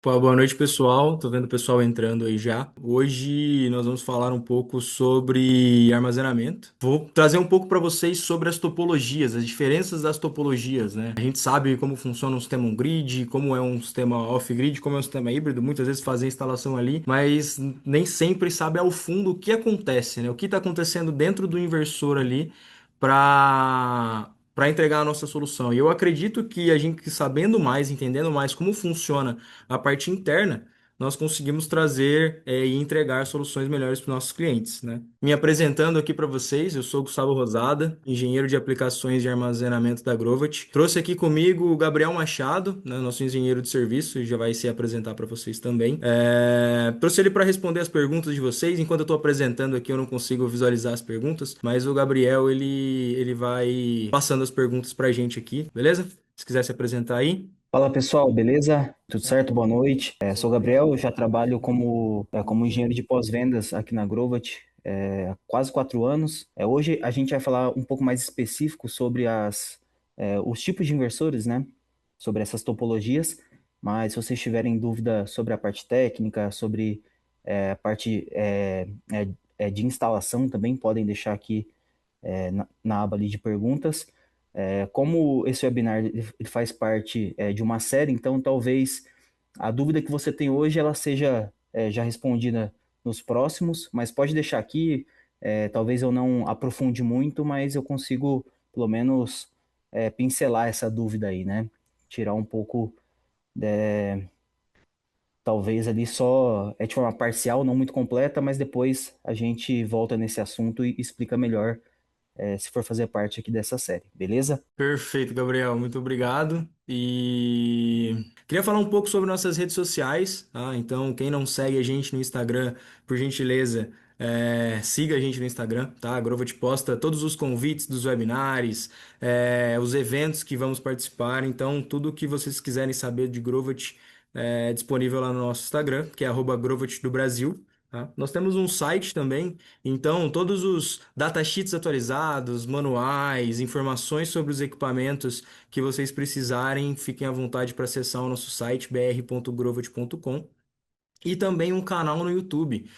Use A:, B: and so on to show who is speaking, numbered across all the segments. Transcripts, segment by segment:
A: Pô, boa noite, pessoal. Tô vendo o pessoal entrando aí já. Hoje nós vamos falar um pouco sobre armazenamento. Vou trazer um pouco para vocês sobre as topologias, as diferenças das topologias, né? A gente sabe como funciona um sistema on-grid, como é um sistema off-grid, como é um sistema híbrido. Muitas vezes fazem a instalação ali, mas nem sempre sabe ao fundo o que acontece, né? O que está acontecendo dentro do inversor ali para entregar a nossa solução. E eu acredito que a gente sabendo mais, entendendo mais como funciona a parte interna, nós conseguimos trazer e entregar soluções melhores para os nossos clientes, né? Me apresentando aqui para vocês, eu sou Gustavo Rosada, engenheiro de aplicações de armazenamento da Grovat. Trouxe aqui comigo o Gabriel Machado, né, nosso engenheiro de serviço, e já vai se apresentar para vocês também. Trouxe ele para responder as perguntas de vocês. Enquanto eu estou apresentando aqui, eu não consigo visualizar as perguntas, mas o Gabriel, ele vai passando as perguntas para a gente aqui, beleza? Se quiser se apresentar aí.
B: Fala pessoal, beleza? Tudo certo? Boa noite. Sou o Gabriel, já trabalho como engenheiro de pós-vendas aqui na Grovat há quase 4 anos. Hoje a gente vai falar um pouco mais específico sobre os tipos de inversores, né? Sobre essas topologias. Mas se vocês tiverem dúvida sobre a parte técnica, sobre a parte de instalação, também podem deixar aqui na aba ali de perguntas. Como esse webinar ele faz parte de uma série, então talvez a dúvida que você tem hoje ela seja já respondida nos próximos, mas pode deixar aqui. Talvez eu não aprofunde muito, mas eu consigo pelo menos pincelar essa dúvida aí, né? Tirar um pouco, talvez ali só de forma parcial, não muito completa, mas depois a gente volta nesse assunto e explica melhor se for fazer parte aqui dessa série, beleza?
A: Perfeito, Gabriel. Muito obrigado. E queria falar um pouco sobre nossas redes sociais, tá? Então, quem não segue a gente no Instagram, por gentileza, siga a gente no Instagram, tá? A Grovat posta todos os convites dos webinars, os eventos que vamos participar. Então, tudo que vocês quiserem saber de Grovat é disponível lá no nosso Instagram, que é @Grovat do Brasil. Tá? Nós temos um site também, então todos os datasheets atualizados, manuais, informações sobre os equipamentos que vocês precisarem, fiquem à vontade para acessar o nosso site br.grovat.com e também um canal no YouTube.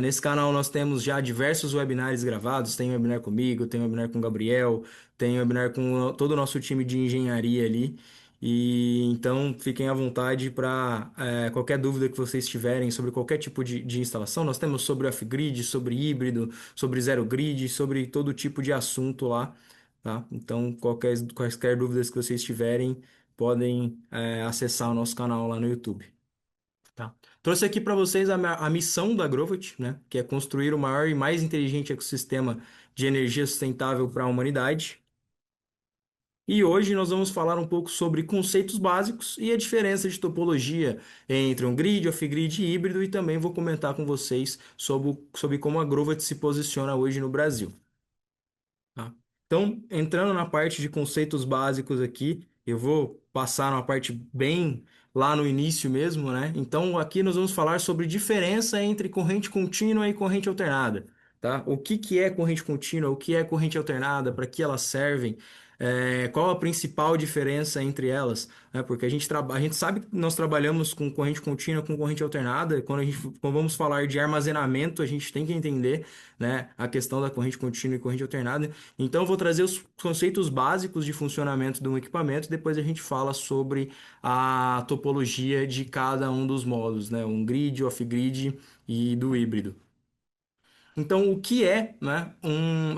A: Nesse canal nós temos já diversos webinars gravados, tem webinar comigo, tem webinar com o Gabriel, tem webinar com todo o nosso time de engenharia ali. E então fiquem à vontade para qualquer dúvida que vocês tiverem sobre qualquer tipo de instalação. Nós temos sobre off-grid, sobre híbrido, sobre zero grid, sobre todo tipo de assunto lá, tá? Então quaisquer dúvidas que vocês tiverem, podem acessar o nosso canal lá no YouTube. Tá. Trouxe aqui para vocês a missão da Grovat, né, que é construir o maior e mais inteligente ecossistema de energia sustentável para a humanidade. E hoje nós vamos falar um pouco sobre conceitos básicos e a diferença de topologia entre um grid, off-grid e híbrido, e também vou comentar com vocês sobre como a Grovat se posiciona hoje no Brasil. Tá? Então, entrando na parte de conceitos básicos aqui, eu vou passar uma parte bem lá no início mesmo, né? Então, aqui nós vamos falar sobre diferença entre corrente contínua e corrente alternada, tá? O que que é corrente contínua, o que é corrente alternada, para que elas servem, qual a principal diferença entre elas, né? Porque a gente sabe que nós trabalhamos com corrente contínua, com corrente alternada. Quando vamos falar de armazenamento, a gente tem que entender, né, a questão da corrente contínua e corrente alternada. Então, eu vou trazer os conceitos básicos de funcionamento de um equipamento, depois a gente fala sobre a topologia de cada um dos modos, né? Um grid, off-grid e do híbrido. Então, o que é, né?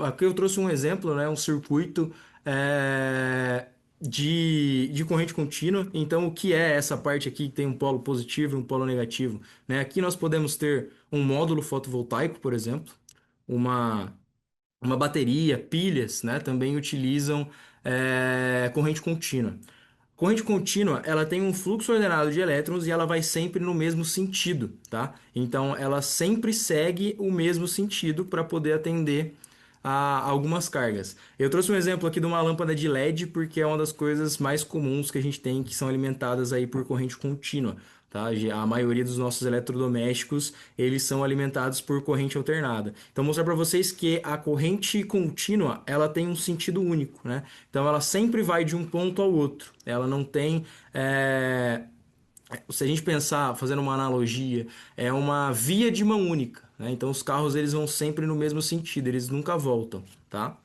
A: Aqui eu trouxe um exemplo, né? Um circuito de corrente contínua. Então, o que é essa parte aqui que tem um polo positivo e um polo negativo, né? Aqui nós podemos ter um módulo fotovoltaico, por exemplo, uma uma bateria, pilhas, né, também utilizam corrente contínua. Corrente contínua, ela tem um fluxo ordenado de elétrons e ela vai sempre no mesmo sentido, tá? Então, ela sempre segue o mesmo sentido para poder atender a algumas cargas. Eu trouxe um exemplo aqui de uma lâmpada de LED porque é uma das coisas mais comuns que a gente tem que são alimentadas aí por corrente contínua, tá? A maioria dos nossos eletrodomésticos, eles são alimentados por corrente alternada. Então, mostrar para vocês que a corrente contínua, ela tem um sentido único, né? Então, ela sempre vai de um ponto ao outro. Ela não tem Se a gente pensar, fazendo uma analogia, é uma via de mão única, né? Então os carros eles vão sempre no mesmo sentido, eles nunca voltam, tá?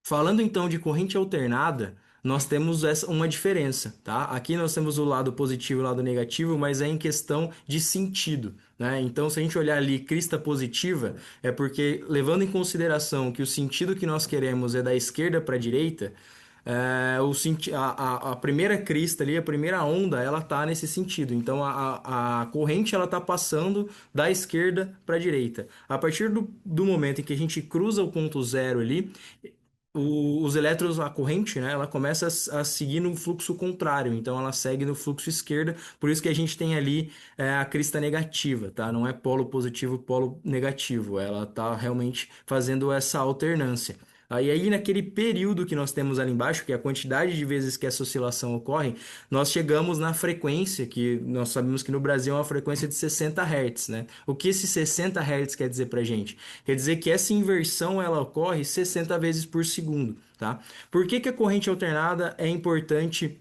A: Falando então de corrente alternada, nós temos uma diferença, tá? Aqui nós temos o lado positivo e o lado negativo, mas é em questão de sentido, né? Então, se a gente olhar ali crista positiva, é porque levando em consideração que o sentido que nós queremos é da esquerda para a direita, a primeira crista ali, a primeira onda, ela tá nesse sentido. Então, a corrente ela tá passando da esquerda para a direita. A partir do momento em que a gente cruza o ponto zero ali, os elétrons, a corrente, né, ela começa a seguir no fluxo contrário, então ela segue no fluxo esquerda, por isso que a gente tem ali a crista negativa, tá? Não é polo positivo, polo negativo, ela tá realmente fazendo essa alternância. Aí naquele período que nós temos ali embaixo, que é a quantidade de vezes que essa oscilação ocorre, nós chegamos na frequência, que nós sabemos que no Brasil é uma frequência de 60 Hz, né? O que esse 60 Hz quer dizer pra gente? Quer dizer que essa inversão ela ocorre 60 vezes por segundo, tá? Por que que a corrente alternada é importante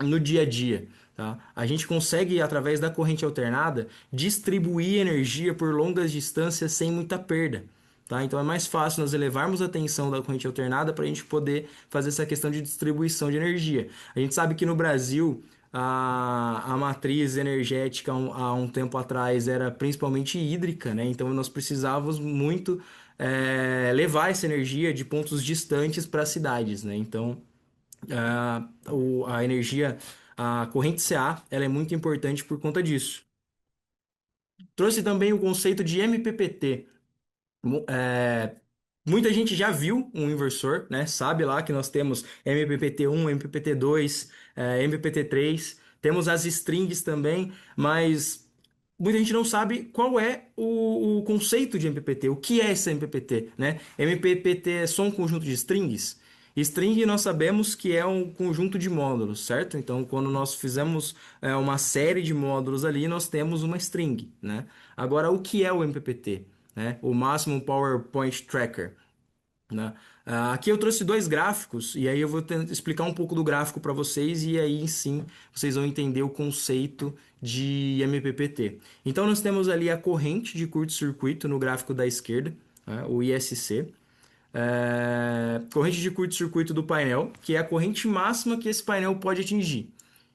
A: no dia a dia? Tá? A gente consegue, através da corrente alternada, distribuir energia por longas distâncias sem muita perda. Tá? Então é mais fácil nós elevarmos a tensão da corrente alternada para a gente poder fazer essa questão de distribuição de energia. A gente sabe que no Brasil a matriz energética há um tempo atrás era principalmente hídrica, né? Então nós precisávamos muito levar essa energia de pontos distantes para as cidades, né? Então a energia, a corrente CA, ela é muito importante por conta disso. Trouxe também o conceito de MPPT. Muita gente já viu um inversor, né? Sabe lá que nós temos MPPT1, MPPT2, MPPT3, temos as strings também, mas muita gente não sabe qual é o conceito de MPPT, o que é esse MPPT, né? MPPT é só um conjunto de strings? String nós sabemos que é um conjunto de módulos, certo? Então, quando nós fizemos uma série de módulos ali, nós temos uma string, né? Agora, o que é o MPPT? Né? O Maximum Power Point Tracker, né? Aqui eu trouxe dois gráficos e aí eu vou explicar um pouco do gráfico para vocês e aí sim vocês vão entender o conceito de MPPT. Então nós temos ali a corrente de curto-circuito no gráfico da esquerda, né? O ISC. Corrente de curto-circuito do painel, que é a corrente máxima que esse painel pode atingir.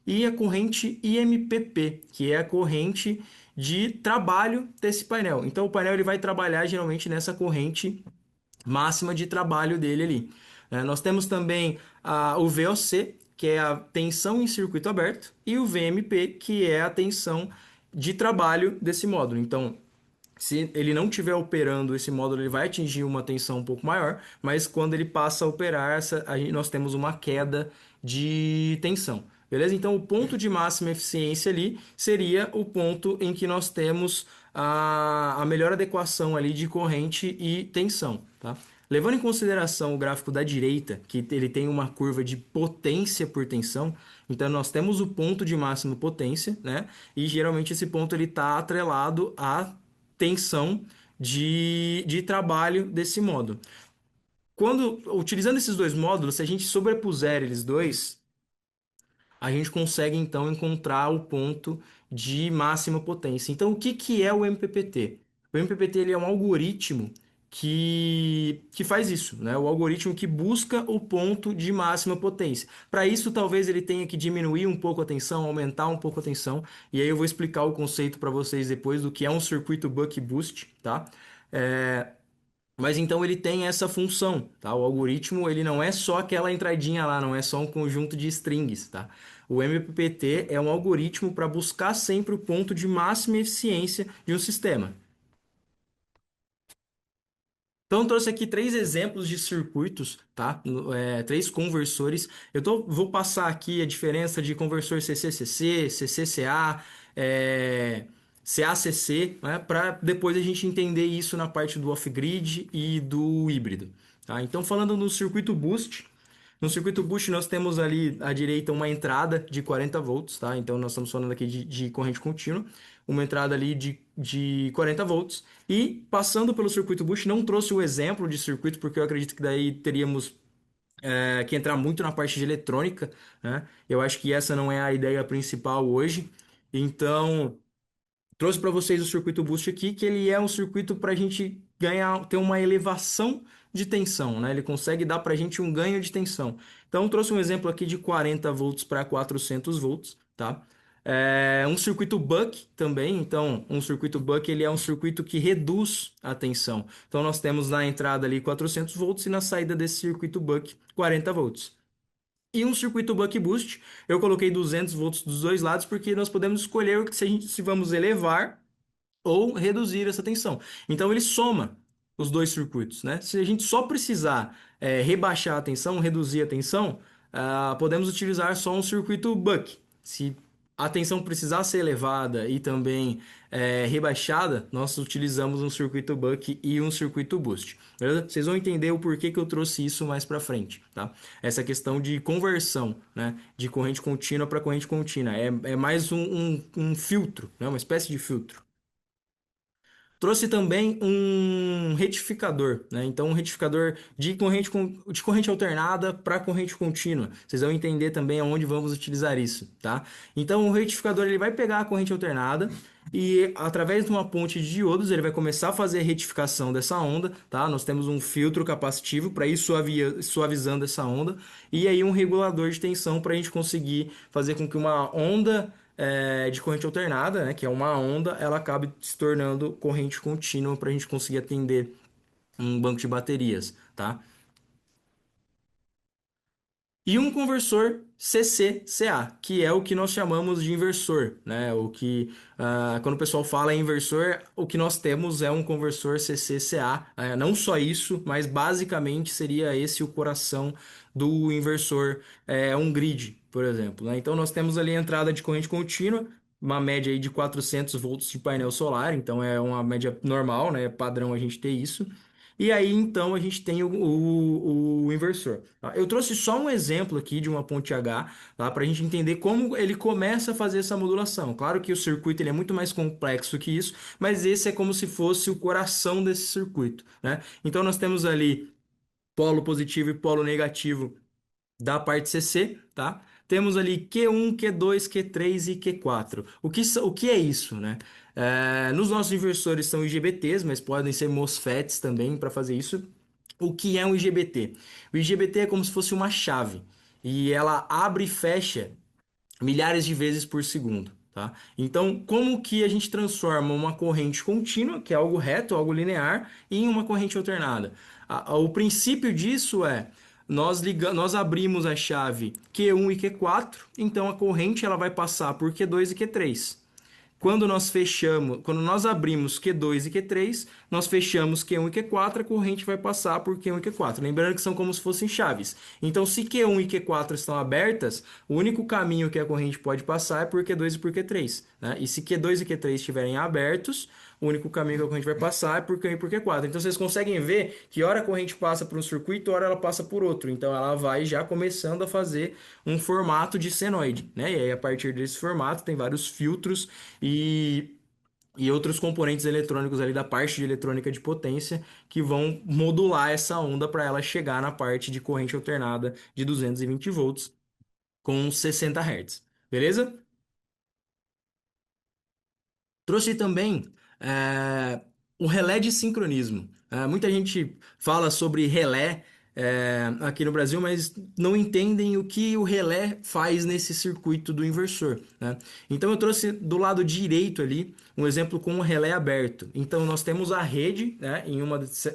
A: E a corrente IMPP, que é a corrente de trabalho desse painel. Então o painel ele vai trabalhar geralmente nessa corrente máxima de trabalho dele ali. Nós temos também o VOC, que é a tensão em circuito aberto, e o VMP, que é a tensão de trabalho desse módulo. Então, se ele não estiver operando esse módulo, ele vai atingir uma tensão um pouco maior, mas quando ele passa a operar, nós temos uma queda de tensão. Beleza? Então, o ponto de máxima eficiência ali seria o ponto em que nós temos a melhor adequação ali de corrente e tensão, tá? Levando em consideração o gráfico da direita, que ele tem uma curva de potência por tensão, então nós temos o ponto de máxima potência, né? E geralmente esse ponto ele está atrelado à tensão de trabalho desse módulo. Quando utilizando esses dois módulos, se a gente sobrepuser eles dois, a gente consegue então encontrar o ponto de máxima potência. Então, o que que é o MPPT? O MPPT ele é um algoritmo que faz isso, né? O algoritmo que busca o ponto de máxima potência. Para isso, talvez ele tenha que diminuir um pouco a tensão, aumentar um pouco a tensão, e aí eu vou explicar o conceito para vocês depois do que é um circuito buck boost, tá? É, mas então ele tem essa função, tá? O algoritmo ele não é só aquela entradinha lá, não é só um conjunto de strings, tá? O MPPT é um algoritmo para buscar sempre o ponto de máxima eficiência de um sistema. Então, eu trouxe aqui três exemplos de circuitos, tá? Três conversores. Vou passar aqui a diferença de conversor CC-CC, CC-CA, CA-CC, né? Para depois a gente entender isso na parte do off-grid e do híbrido, tá? Então, falando no circuito boost, no circuito boost nós temos ali à direita uma entrada de 40 volts, tá? Então, nós estamos falando aqui de corrente contínua, uma entrada ali de 40 volts. E passando pelo circuito boost, não trouxe o exemplo de circuito, porque eu acredito que daí teríamos que entrar muito na parte de eletrônica, né? Eu acho que essa não é a ideia principal hoje. Então, trouxe para vocês o circuito boost aqui, que ele é um circuito para a gente ganhar, ter uma elevação de tensão, né? Ele consegue dar para a gente um ganho de tensão. Então, trouxe um exemplo aqui de 40 volts para 400 volts, tá? Um circuito buck também. Então, um circuito buck ele é um circuito que reduz a tensão. Então, nós temos na entrada ali 400 volts e na saída desse circuito buck 40 volts. E um circuito buck boost, eu coloquei 200 volts dos dois lados porque nós podemos escolher se vamos elevar ou reduzir essa tensão. Então ele soma os dois circuitos, né? Se a gente só precisar rebaixar a tensão, reduzir a tensão, podemos utilizar só um circuito buck. Se a tensão precisar ser elevada e também rebaixada, nós utilizamos um circuito buck e um circuito boost. Beleza? Vocês vão entender o porquê que eu trouxe isso mais para frente, tá? Essa questão de conversão, né? De corrente contínua para corrente contínua. É mais um filtro, né? Uma espécie de filtro. Trouxe também um retificador, né? Então, um retificador de corrente alternada para corrente contínua. Vocês vão entender também aonde vamos utilizar isso, tá? Então, o retificador ele vai pegar a corrente alternada e, através de uma ponte de diodos, ele vai começar a fazer a retificação dessa onda, tá? Nós temos um filtro capacitivo para ir suavizando essa onda e aí um regulador de tensão para a gente conseguir fazer com que uma onda de corrente alternada, né, que é uma onda, ela acaba se tornando corrente contínua para a gente conseguir atender um banco de baterias, tá? E um conversor CC-CA, que é o que nós chamamos de inversor, né? O que, quando o pessoal fala em inversor, o que nós temos é um conversor CC-CA. Não só isso, mas basicamente seria esse o coração do inversor, um grid, por exemplo, né? Então nós temos ali a entrada de corrente contínua, uma média aí de 400 volts de painel solar, então é uma média normal, né? Padrão a gente ter isso. E aí, então, a gente tem o inversor. Tá? Eu trouxe só um exemplo aqui de uma ponte H, tá? Para a gente entender como ele começa a fazer essa modulação. Claro que o circuito ele é muito mais complexo que isso, mas esse é como se fosse o coração desse circuito, né? Então, nós temos ali polo positivo e polo negativo da parte CC, tá? Temos ali Q1, Q2, Q3 e Q4. O que é isso, né? Nos nossos inversores são IGBTs, mas podem ser MOSFETs também para fazer isso. O que é um IGBT? O IGBT é como se fosse uma chave e ela abre e fecha milhares de vezes por segundo, tá? Então, como que a gente transforma uma corrente contínua, que é algo reto, algo linear, em uma corrente alternada? O princípio disso é nós abrimos a chave Q1 e Q4, então a corrente ela vai passar por Q2 e Q3. Quando nós abrimos Q2 e Q3, nós fechamos Q1 e Q4, a corrente vai passar por Q1 e Q4. Lembrando que são como se fossem chaves. Então, se Q1 e Q4 estão abertas, o único caminho que a corrente pode passar é por Q2 e por Q3, né? E se Q2 e Q3 estiverem abertos, o único caminho que a corrente vai passar é por Q1 e por Q4. Então, vocês conseguem ver que hora a corrente passa por um circuito, hora ela passa por outro. Então, ela vai já começando a fazer um formato de senoide, né? E aí, a partir desse formato, tem vários filtros e, e outros componentes eletrônicos ali da parte de eletrônica de potência que vão modular essa onda para ela chegar na parte de corrente alternada de 220 volts com 60 Hz. Beleza? Trouxe também o relé de sincronismo. Muita gente fala sobre relé aqui no Brasil, mas não entendem o que o relé faz nesse circuito do inversor, né? Então eu trouxe do lado direito ali um exemplo com um relé aberto. Então nós temos a rede, né,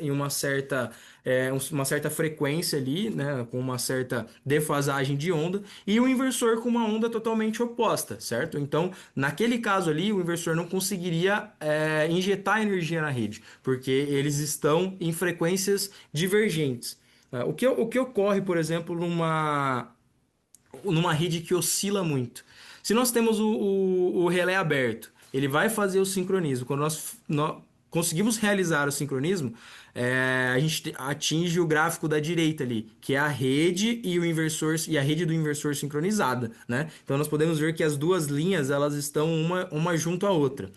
A: uma certa frequência ali, né, com uma certa defasagem de onda, e o inversor com uma onda totalmente oposta, certo? Então, naquele caso ali, o inversor não conseguiria injetar energia na rede, porque eles estão em frequências divergentes. O que ocorre, por exemplo, numa rede que oscila muito? Se nós temos o relé aberto, ele vai fazer o sincronismo. Quando nós conseguimos realizar o sincronismo, a gente atinge o gráfico da direita ali, que é a rede e o inversor e a rede do inversor sincronizada, né? Então nós podemos ver que as duas linhas elas estão uma junto à outra.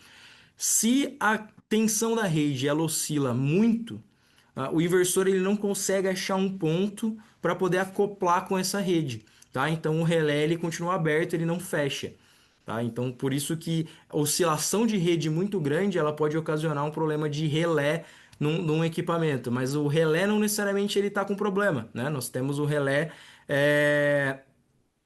A: Se a tensão da rede ela oscila muito, o inversor ele não consegue achar um ponto para poder acoplar com essa rede, tá? Então o relé ele continua aberto, ele não fecha. Tá? Então, por isso que a oscilação de rede muito grande, ela pode ocasionar um problema de relé num equipamento, mas o relé não necessariamente ele está com problema, né? Nós temos o relé é,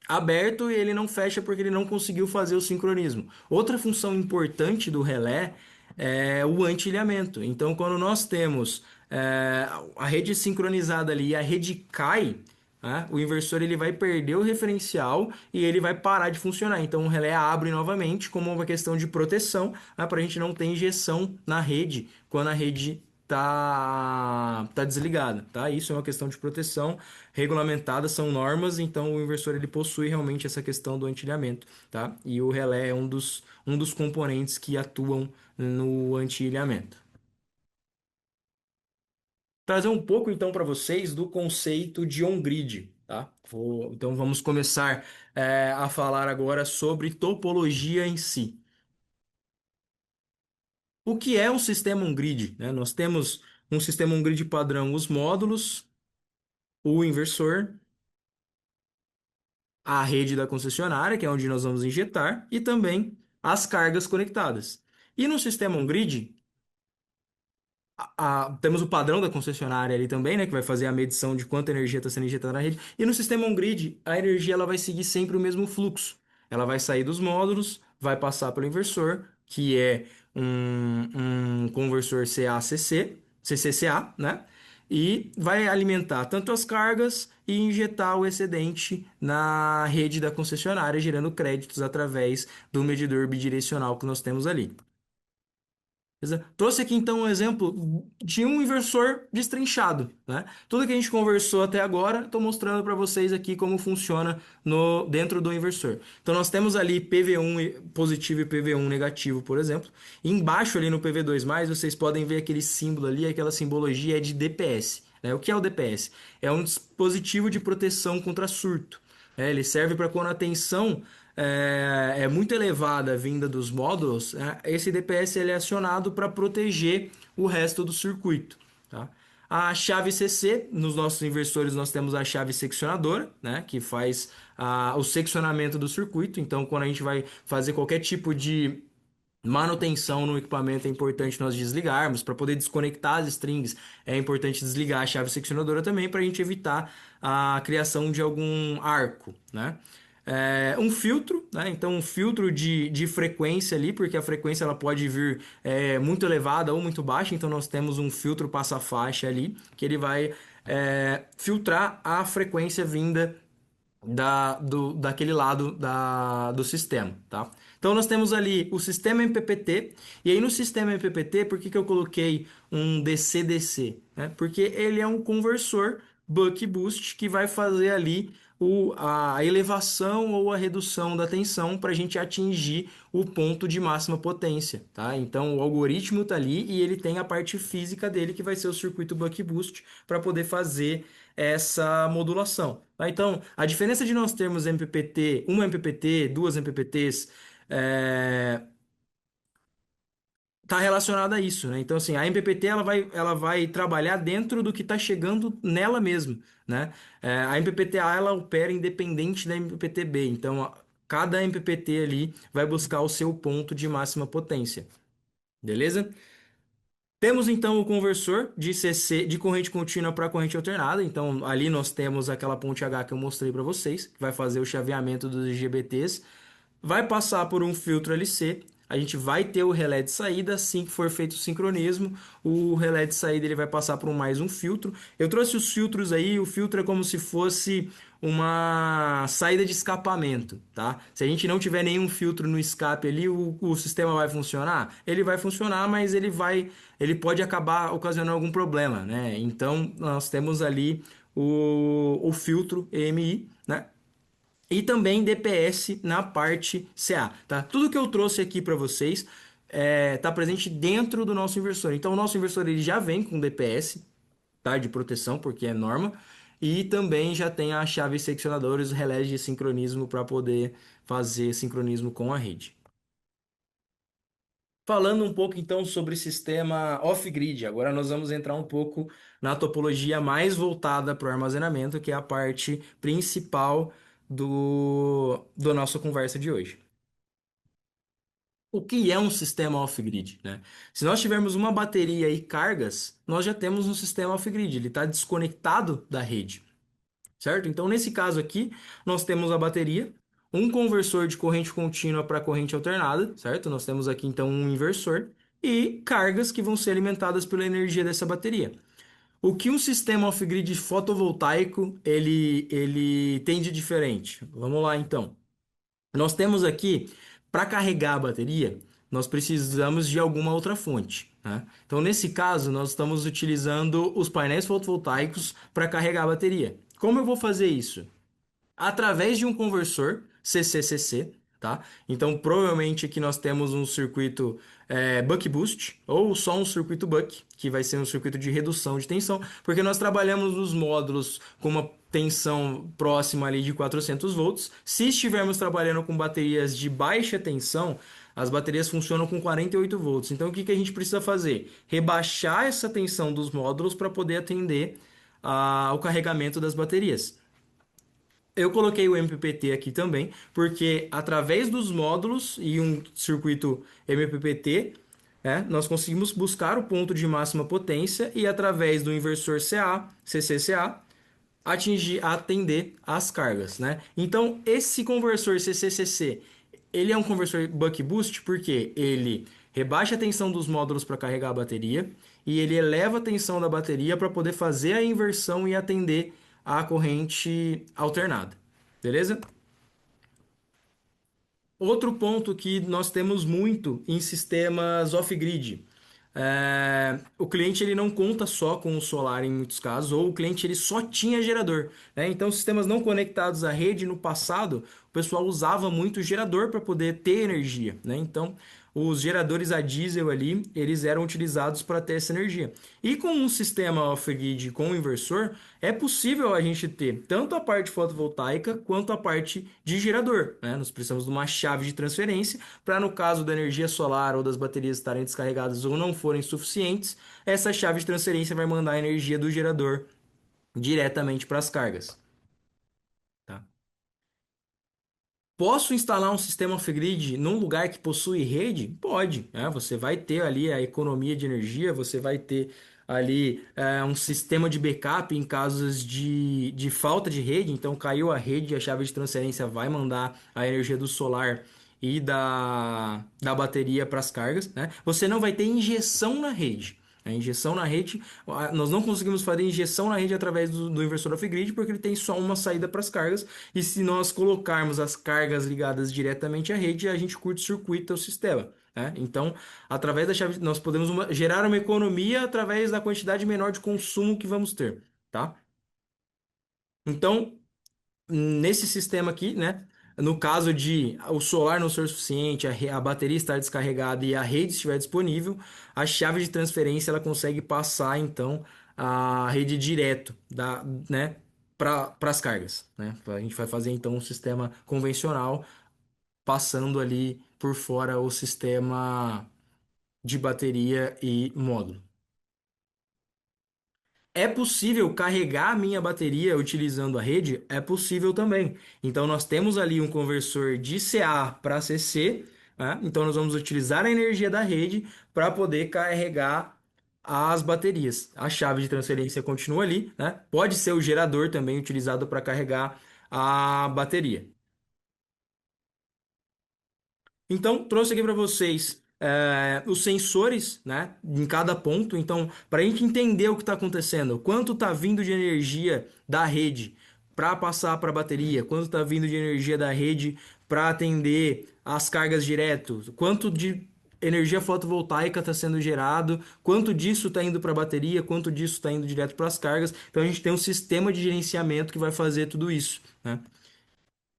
A: aberto e ele não fecha porque ele não conseguiu fazer o sincronismo. Outra função importante do relé é o anti-ilhamento. Então, quando nós temos a rede sincronizada ali e a rede cai, né, o inversor ele vai perder o referencial e ele vai parar de funcionar. Então, o relé abre novamente como uma questão de proteção, né, para a gente não ter injeção na rede quando a rede tá desligada, tá? Isso é uma questão de proteção regulamentada, são normas, então o inversor ele possui realmente essa questão do anti-ilhamento, tá? E o relé é um dos componentes que atuam no anti-ilhamento. Trazer um pouco então para vocês do conceito de on-grid, tá? Então vamos começar a falar agora sobre topologia em si. O que é um sistema on-grid, né? Nós temos um sistema on-grid padrão, os módulos, o inversor, a rede da concessionária, que é onde nós vamos injetar, e também as cargas conectadas. E no sistema on-grid, temos o padrão da concessionária ali também, né, que vai fazer a medição de quanta energia está sendo injetada na rede. E no sistema on-grid, a energia ela vai seguir sempre o mesmo fluxo. Ela vai sair dos módulos, vai passar pelo inversor, que é um conversor CACC, CCCA, né? E vai alimentar tanto as cargas e injetar o excedente na rede da concessionária, gerando créditos através do medidor bidirecional que nós temos ali. Beleza? Trouxe aqui então um exemplo de um inversor destrinchado, né? Tudo que a gente conversou até agora, estou mostrando para vocês aqui como funciona dentro do inversor. Então nós temos ali PV1 positivo e PV1 negativo, por exemplo. E embaixo ali no PV2+, vocês podem ver aquele símbolo ali, aquela simbologia é de DPS, né? O que é o DPS? É um dispositivo de proteção contra surto. Ele serve para quando a tensão é muito elevada vinda dos módulos, né, esse DPS ele é acionado para proteger o resto do circuito. Tá? A chave CC, nos nossos inversores nós temos a chave seccionadora, né, que faz o seccionamento do circuito. Então, quando a gente vai fazer qualquer tipo de manutenção no equipamento, é importante nós desligarmos. Para poder desconectar as strings, é importante desligar a chave seccionadora também para a gente evitar a criação de algum arco, né? Um filtro, né? Então um filtro de frequência ali, porque a frequência ela pode vir muito elevada ou muito baixa, então nós temos um filtro passa-faixa ali, que ele vai filtrar a frequência vinda daquele lado do sistema, tá? Então nós temos ali o sistema MPPT, e aí no sistema MPPT, por que eu coloquei um DC-DC? Né? Porque ele é um conversor buck-boost que vai fazer ali a elevação ou a redução da tensão para a gente atingir o ponto de máxima potência, tá? Então o algoritmo está ali e ele tem a parte física dele que vai ser o circuito buck-boost para poder fazer essa modulação. Tá? Então, a diferença de nós termos MPPT, uma MPPT, duas MPPTs, está relacionada a isso, né? Então, assim, a MPPT ela vai trabalhar dentro do que está chegando nela mesmo, né? A MPPT-A ela opera independente da MPPT-B, então cada MPPT ali vai buscar o seu ponto de máxima potência, beleza? Temos então o conversor de CC, de corrente contínua para corrente alternada. Então ali nós temos aquela ponte H que eu mostrei para vocês, que vai fazer o chaveamento dos IGBTs. Vai passar por um filtro LC. A gente vai ter o relé de saída. Assim que for feito o sincronismo, o relé de saída ele vai passar por mais um filtro. Eu trouxe os filtros aí. O filtro é como se fosse uma saída de escapamento, tá? Se a gente não tiver nenhum filtro no escape ali, o sistema vai funcionar? Ele vai funcionar, mas ele pode acabar ocasionando algum problema, né? Então nós temos ali o filtro EMI, né? E também DPS na parte CA, tá? Tudo que eu trouxe aqui para vocês tá presente dentro do nosso inversor. Então, o nosso inversor ele já vem com DPS, tá? De proteção, porque é norma. E também já tem a chave seccionadora e os relés de sincronismo para poder fazer sincronismo com a rede. Falando um pouco então sobre sistema off-grid, agora nós vamos entrar um pouco na topologia mais voltada para o armazenamento, que é a parte principal do nossa conversa de hoje. O que é um sistema off-grid, né? Se nós tivermos uma bateria e cargas, nós já temos um sistema off-grid, ele está desconectado da rede, certo? Então, nesse caso aqui, nós temos a bateria, um conversor de corrente contínua para corrente alternada, certo? Nós temos aqui então um inversor e cargas que vão ser alimentadas pela energia dessa bateria. O que um sistema off-grid fotovoltaico ele tem de diferente? Vamos lá então. Nós temos aqui, para carregar a bateria, nós precisamos de alguma outra fonte, né? Então, nesse caso, nós estamos utilizando os painéis fotovoltaicos para carregar a bateria. Como eu vou fazer isso? Através de um conversor CCCC, tá? Então, provavelmente aqui nós temos um circuito buck boost ou só um circuito buck, que vai ser um circuito de redução de tensão, porque nós trabalhamos os módulos com uma tensão próxima ali de 400 volts. Se estivermos trabalhando com baterias de baixa tensão, as baterias funcionam com 48 volts. Então, o que que a gente precisa fazer? Rebaixar essa tensão dos módulos para poder atender ao carregamento das baterias. Eu coloquei o MPPT aqui também, porque através dos módulos e um circuito MPPT, nós conseguimos buscar o ponto de máxima potência e através do inversor CA, CCCA, atender as cargas, né? Então, esse conversor CCCC, ele é um conversor buck boost porque ele rebaixa a tensão dos módulos para carregar a bateria e ele eleva a tensão da bateria para poder fazer a inversão e atender a corrente alternada. Beleza? Outro ponto que nós temos muito em sistemas off-grid. O cliente ele não conta só com o solar em muitos casos, ou o cliente ele só tinha gerador, né? Então, sistemas não conectados à rede no passado, o pessoal usava muito gerador para poder ter energia, né? Então, os geradores a diesel ali, eles eram utilizados para ter essa energia. E com um sistema off-grid com inversor, é possível a gente ter tanto a parte fotovoltaica quanto a parte de gerador, né? Nós precisamos de uma chave de transferência para, no caso da energia solar ou das baterias estarem descarregadas ou não forem suficientes, essa chave de transferência vai mandar a energia do gerador diretamente para as cargas. Tá? Posso instalar um sistema off-grid num lugar que possui rede? Pode, né? Você vai ter ali a economia de energia, você vai ter ali um sistema de backup em casos de falta de rede. Então, caiu a rede, a chave de transferência vai mandar a energia do solar e da bateria para as cargas, né? Você não vai ter injeção na rede. A injeção na rede, nós não conseguimos fazer injeção na rede através do inversor off-grid porque ele tem só uma saída para as cargas. E se nós colocarmos as cargas ligadas diretamente à rede, a gente curto-circuita o sistema, né? Então, através da chave, nós podemos gerar uma economia através da quantidade menor de consumo que vamos ter, tá? Então, nesse sistema aqui, né? No caso de o solar não ser suficiente, a bateria estar descarregada e a rede estiver disponível, a chave de transferência ela consegue passar então a rede direto né, para as cargas, né? A gente vai fazer então um sistema convencional passando ali por fora o sistema de bateria e módulo. É possível carregar a minha bateria utilizando a rede? É possível também. Então, nós temos ali um conversor de CA para CC, né? Então, nós vamos utilizar a energia da rede para poder carregar as baterias. A chave de transferência continua ali, né? Pode ser o gerador também utilizado para carregar a bateria. Então, trouxe aqui para vocês os sensores, né, em cada ponto. Então, para a gente entender o que está acontecendo, quanto está vindo de energia da rede para passar para a bateria, quanto está vindo de energia da rede para atender as cargas direto, quanto de energia fotovoltaica está sendo gerado, quanto disso está indo para a bateria, quanto disso está indo direto para as cargas. Então, a gente tem um sistema de gerenciamento que vai fazer tudo isso, né?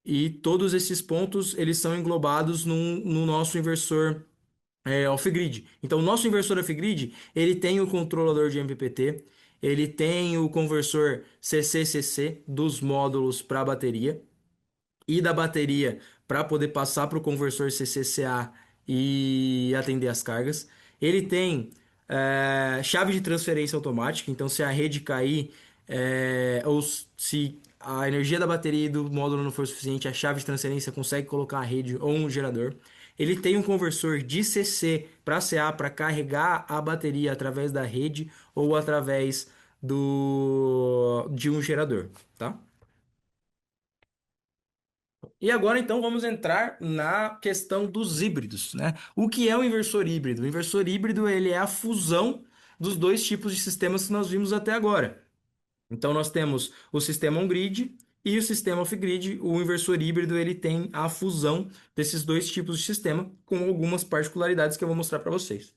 A: E todos esses pontos eles são englobados no nosso inversor off-grid. Então, o nosso inversor off-grid ele tem o controlador de MPPT, ele tem o conversor CCCC dos módulos para a bateria e da bateria para poder passar para o conversor CCCA e atender as cargas. Ele tem chave de transferência automática, então se a rede cair se a energia da bateria e do módulo não for suficiente, a chave de transferência consegue colocar a rede ou um gerador. Ele tem um conversor de CC para CA para carregar a bateria através da rede ou através de um gerador, tá? E agora então vamos entrar na questão dos híbridos, né? O que é o inversor híbrido? O inversor híbrido ele é a fusão dos dois tipos de sistemas que nós vimos até agora. Então nós temos o sistema on-grid e o sistema off-grid. O inversor híbrido ele tem a fusão desses dois tipos de sistema com algumas particularidades que eu vou mostrar para vocês.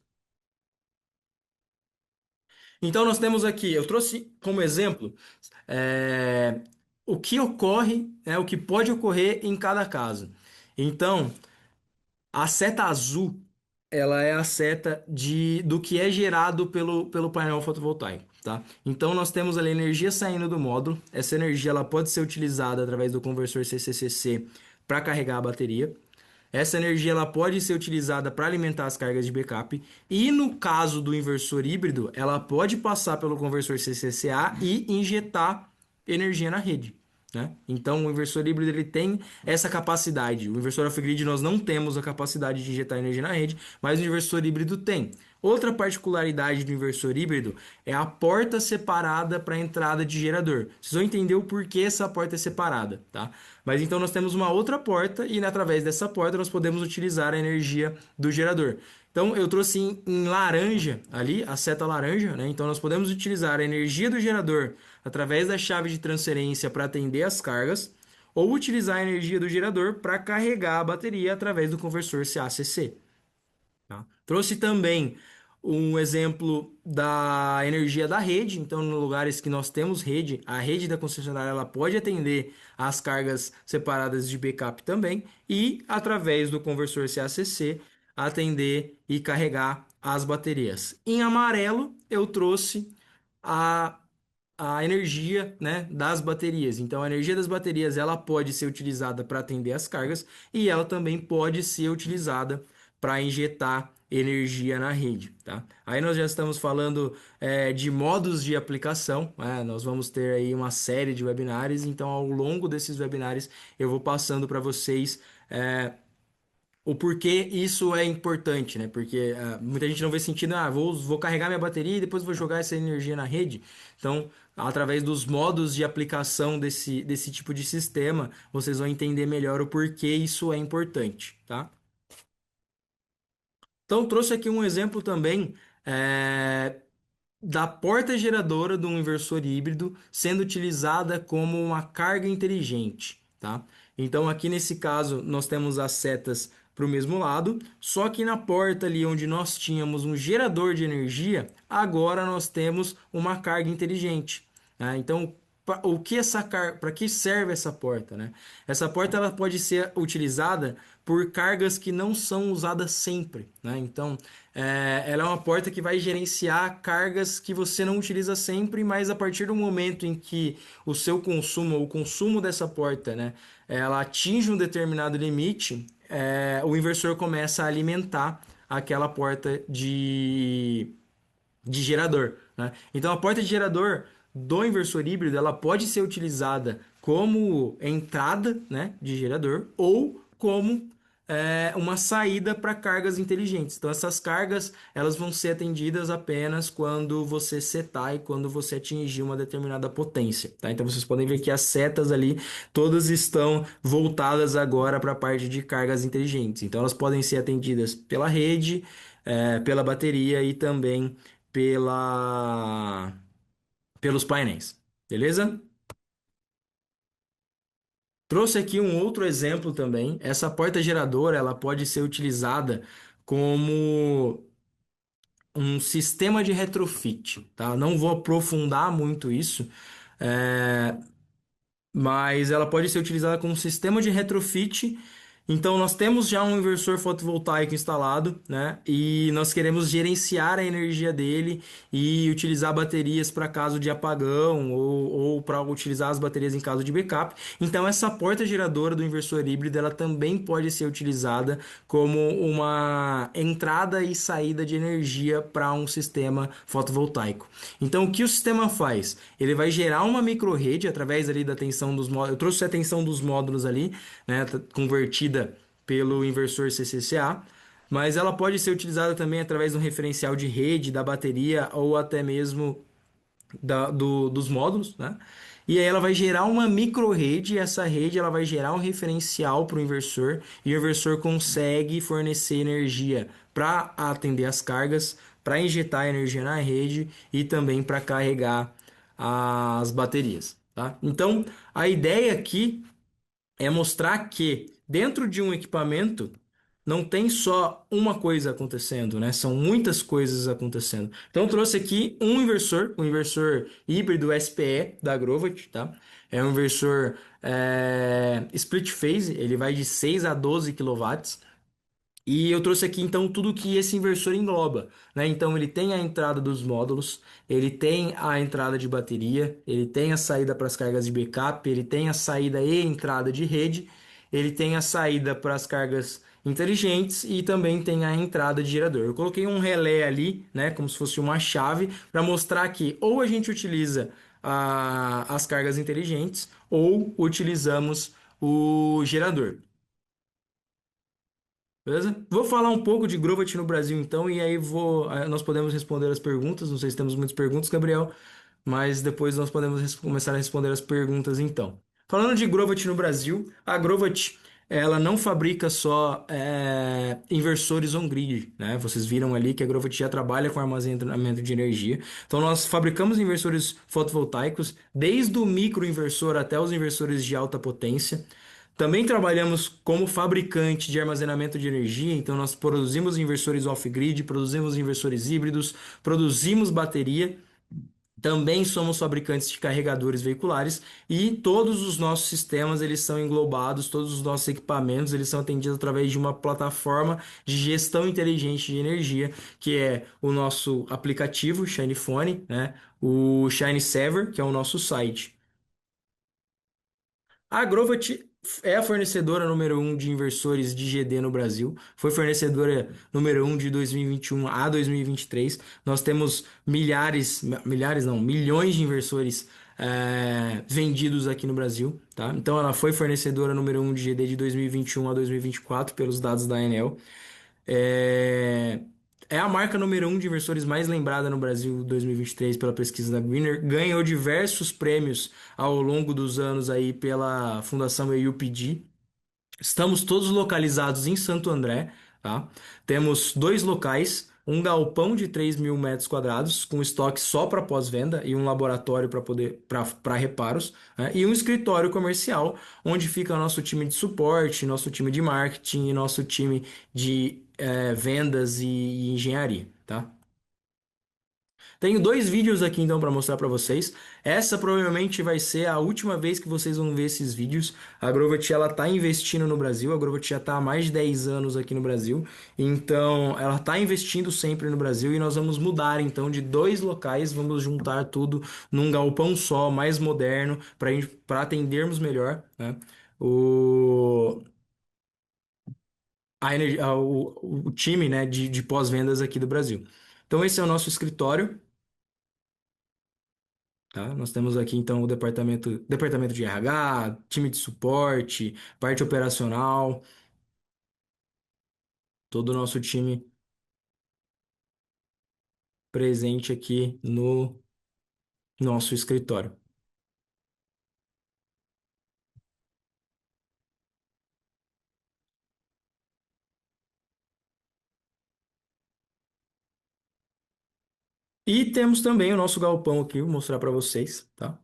A: Então nós temos aqui, eu trouxe como exemplo é, o que ocorre, né, o que pode ocorrer em cada caso. Então, a seta azul, ela é a seta do que é gerado pelo painel fotovoltaico, tá? Então nós temos ali energia saindo do módulo. Essa energia ela pode ser utilizada através do conversor CCCC para carregar a bateria. Essa energia ela pode ser utilizada para alimentar as cargas de backup. E no caso do inversor híbrido, ela pode passar pelo conversor CCCA e injetar energia na rede, né? Então, o inversor híbrido ele tem essa capacidade. O inversor off-grid nós não temos a capacidade de injetar energia na rede, mas o inversor híbrido tem. Outra particularidade do inversor híbrido é a porta separada para a entrada de gerador. Vocês vão entender o porquê essa porta é separada, tá? Mas então nós temos uma outra porta e através dessa porta nós podemos utilizar a energia do gerador. Então eu trouxe em laranja ali, a seta laranja, né? Então nós podemos utilizar a energia do gerador através da chave de transferência para atender as cargas, ou utilizar a energia do gerador para carregar a bateria através do conversor CACC. Tá? Trouxe também um exemplo da energia da rede. Então, nos lugares que nós temos rede, a rede da concessionária ela pode atender as cargas separadas de backup também e, através do conversor CACC, atender e carregar as baterias. Em amarelo, eu trouxe a a energia, né, das baterias. Então, a energia das baterias ela pode ser utilizada para atender as cargas e ela também pode ser utilizada para injetar energia na rede, tá? Aí nós já estamos falando de modos de aplicação, né? Nós vamos ter aí uma série de webinários, então ao longo desses webinários eu vou passando para vocês o porquê isso é importante, né? Porque muita gente não vê sentido, vou carregar minha bateria e depois vou jogar essa energia na rede. Então, através dos modos de aplicação desse tipo de sistema, vocês vão entender melhor o porquê isso é importante, tá? Então, trouxe aqui um exemplo também da porta geradora de um inversor híbrido sendo utilizada como uma carga inteligente, tá? Então aqui nesse caso nós temos as setas para o mesmo lado, só que na porta ali onde nós tínhamos um gerador de energia, agora nós temos uma carga inteligente, né? Então o que para que serve essa porta, né? Essa porta ela pode ser utilizada por cargas que não são usadas sempre, né? Então ela é uma porta que vai gerenciar cargas que você não utiliza sempre, mas a partir do momento em que o seu consumo, o consumo dessa porta, né, ela atinge um determinado limite, o inversor começa a alimentar aquela porta de gerador, né? Então a porta de gerador do inversor híbrido ela pode ser utilizada como entrada, né, de gerador ou como uma saída para cargas inteligentes. Então essas cargas elas vão ser atendidas apenas quando você setar e quando você atingir uma determinada potência, tá? Então vocês podem ver que as setas ali todas estão voltadas agora para a parte de cargas inteligentes. Então elas podem ser atendidas pela rede, pela bateria e também pela pelos painéis, beleza? Trouxe aqui um outro exemplo também. Essa porta geradora, ela pode ser utilizada como um sistema de retrofit, tá? Não vou aprofundar muito isso, mas ela pode ser utilizada como um sistema de retrofit Então, nós temos já um inversor fotovoltaico instalado, né? E nós queremos gerenciar a energia dele e utilizar baterias para caso de apagão ou para utilizar as baterias em caso de backup. Então, essa porta geradora do inversor híbrido, ela também pode ser utilizada como uma entrada e saída de energia para um sistema fotovoltaico. Então, o que o sistema faz? Ele vai gerar uma microrrede através ali da tensão dos módulos. Eu trouxe a tensão dos módulos ali, né, convertida pelo inversor CCCA, mas ela pode ser utilizada também através de um referencial de rede, da bateria ou até mesmo dos módulos, né? E aí ela vai gerar uma micro-rede, e essa rede ela vai gerar um referencial para o inversor, e o inversor consegue fornecer energia para atender as cargas, para injetar energia na rede e também para carregar as baterias, tá? Então, a ideia aqui é mostrar que dentro de um equipamento não tem só uma coisa acontecendo, né? São muitas coisas acontecendo. Então eu trouxe aqui um inversor híbrido SPE da Grovat, tá? É um inversor split phase, ele vai de 6 a 12 quilowatts. E eu trouxe aqui então tudo que esse inversor engloba, né? Então ele tem a entrada dos módulos, ele tem a entrada de bateria, ele tem a saída para as cargas de backup, ele tem a saída e entrada de rede, ele tem a saída para as cargas inteligentes e também tem a entrada de gerador. Eu coloquei um relé ali, né, como se fosse uma chave, para mostrar que ou a gente utiliza as cargas inteligentes ou utilizamos o gerador. Beleza? Vou falar um pouco de Grovat no Brasil então, e aí nós podemos responder as perguntas. Não sei se temos muitas perguntas, Gabriel, mas depois nós podemos começar a responder as perguntas então. Falando de Grovat no Brasil, a Grovat ela não fabrica só inversores on-grid, né? Vocês viram ali que a Grovat já trabalha com armazenamento de energia. Então nós fabricamos inversores fotovoltaicos, desde o microinversor até os inversores de alta potência. Também trabalhamos como fabricante de armazenamento de energia, então nós produzimos inversores off-grid, produzimos inversores híbridos, produzimos bateria, também somos fabricantes de carregadores veiculares e todos os nossos sistemas eles são englobados, todos os nossos equipamentos eles são atendidos através de uma plataforma de gestão inteligente de energia, que é o nosso aplicativo Shine Phone, né? O Shine Server, que é o nosso site. A Grovat é a fornecedora número um de inversores de GD no Brasil. Foi fornecedora número um de 2021 a 2023. Nós temos milhares não, milhões de inversores vendidos aqui no Brasil, tá? Então ela foi fornecedora número um de GD de 2021 a 2024 pelos dados da Enel. É, é a marca número um de inversores mais lembrada no Brasil 2023 pela pesquisa da Greener. Ganhou diversos prêmios ao longo dos anos aí pela Fundação EUPD. Estamos todos localizados em Santo André, tá? Temos dois locais, um galpão de 3.000 metros quadrados, com estoque só para pós-venda e um laboratório para reparos, né? E um escritório comercial, onde fica nosso time de suporte, nosso time de marketing e nosso time de vendas e engenharia, tá? Tenho dois vídeos aqui então para mostrar para vocês. Essa provavelmente vai ser a última vez que vocês vão ver esses vídeos. A Grovat ela tá investindo no Brasil. A Grovat já está há mais de 10 anos aqui no Brasil. Então, ela está investindo sempre no Brasil e nós vamos mudar então de dois locais, vamos juntar tudo num galpão só, mais moderno, para atendermos melhor, né? O o time, né, de pós-vendas aqui do Brasil. Então, esse é o nosso escritório. Tá? Nós temos aqui então o departamento de RH, time de suporte, parte operacional, todo o nosso time presente aqui no nosso escritório. E temos também o nosso galpão aqui, vou mostrar para vocês, tá?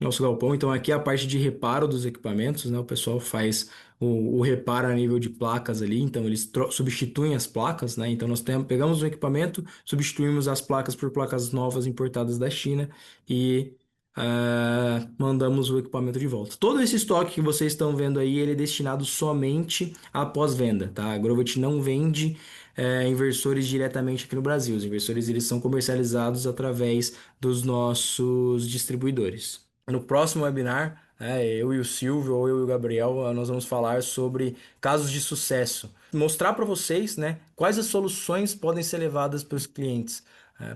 A: Nosso galpão, então aqui é a parte de reparo dos equipamentos, né? O pessoal faz o reparo a nível de placas ali, então eles substituem as placas, né? Então nós pegamos o equipamento, substituímos as placas por placas novas importadas da China e mandamos o equipamento de volta. Todo esse estoque que vocês estão vendo aí, ele é destinado somente à pós-venda, tá? A Grovet não vende inversores diretamente aqui no Brasil. Os inversores eles são comercializados através dos nossos distribuidores. No próximo webinar, eu e o Silvio, ou eu e o Gabriel, nós vamos falar sobre casos de sucesso. Mostrar para vocês, né, quais as soluções podem ser levadas para os clientes.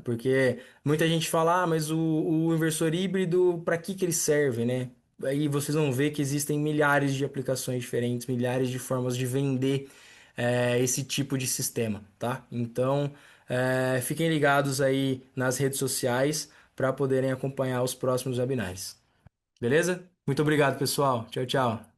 A: Porque muita gente fala, mas o inversor híbrido, para que ele serve, né? Aí vocês vão ver que existem milhares de aplicações diferentes, milhares de formas de vender esse tipo de sistema, tá? Então, fiquem ligados aí nas redes sociais para poderem acompanhar os próximos webinars. Beleza? Muito obrigado, pessoal. Tchau, tchau.